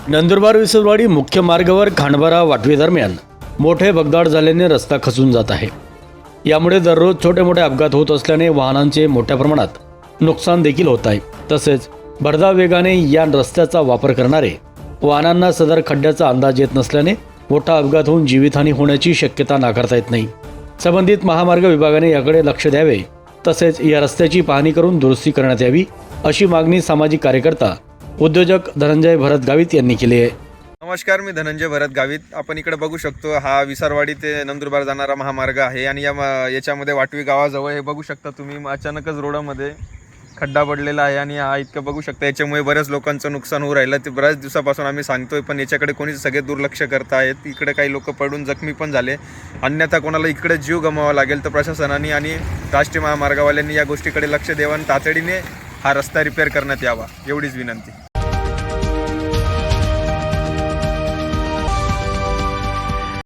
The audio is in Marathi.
नंदुरबार विसरवाडी मुख्य मार्गावर खांडबारा वाटवी दरम्यान मोठे भगदाड झाल्याने रस्ता खचून जात आहे। यामुळे दररोज छोटे मोठे अपघात होत असल्याने वाहनांचे मोठ्या प्रमाणात नुकसान देखील होत आहे। तसेच भरधाव वेगाने या रस्त्याचा वापर करणारे वाहनांना सदर खड्ड्याचा अंदाज येत नसल्याने मोठा अपघात होऊन जीवितहानी होण्याची शक्यता नाकारता येत नाही। संबंधित महामार्ग विभागाने याकडे लक्ष द्यावे, तसेच या रस्त्याची पाहणी करून दुरुस्ती करण्यात यावी, अशी मागणी सामाजिक कार्यकर्ता उद्योजक धनंजय भरत गावित यांनी केली आहे। नमस्कार, मी धनंजय भरत गावित। आपण इकडे बघू शकतो, हा विसरवाडी ते नंदुरबार जाणारा महामार्ग आहे आणि याच्यामध्ये वाटवी गावाजवळ हे बघू शकता तुम्ही, अचानकच रोडमध्ये खड्डा पडलेला आहे आणि हा इतकं बघू शकता। याच्यामुळे बऱ्याच लोकांचं नुकसान होऊ राहिलं। ते बऱ्याच दिवसापासून आम्ही सांगतोय, पण याच्याकडे कोणी सगळे दुर्लक्ष करत आहेत। इकडे काही लोक पडून जखमी पण झाले, अन्यथा कोणाला इकडे जीव गमवावा लागेल। तर प्रशासनाने आणि राष्ट्रीय महामार्गवाल्यांनी या गोष्टीकडे लक्ष द्यावं आणि तातडीने हा रस्ता रिपेअर करण्यात यावा, एवढीच विनंती।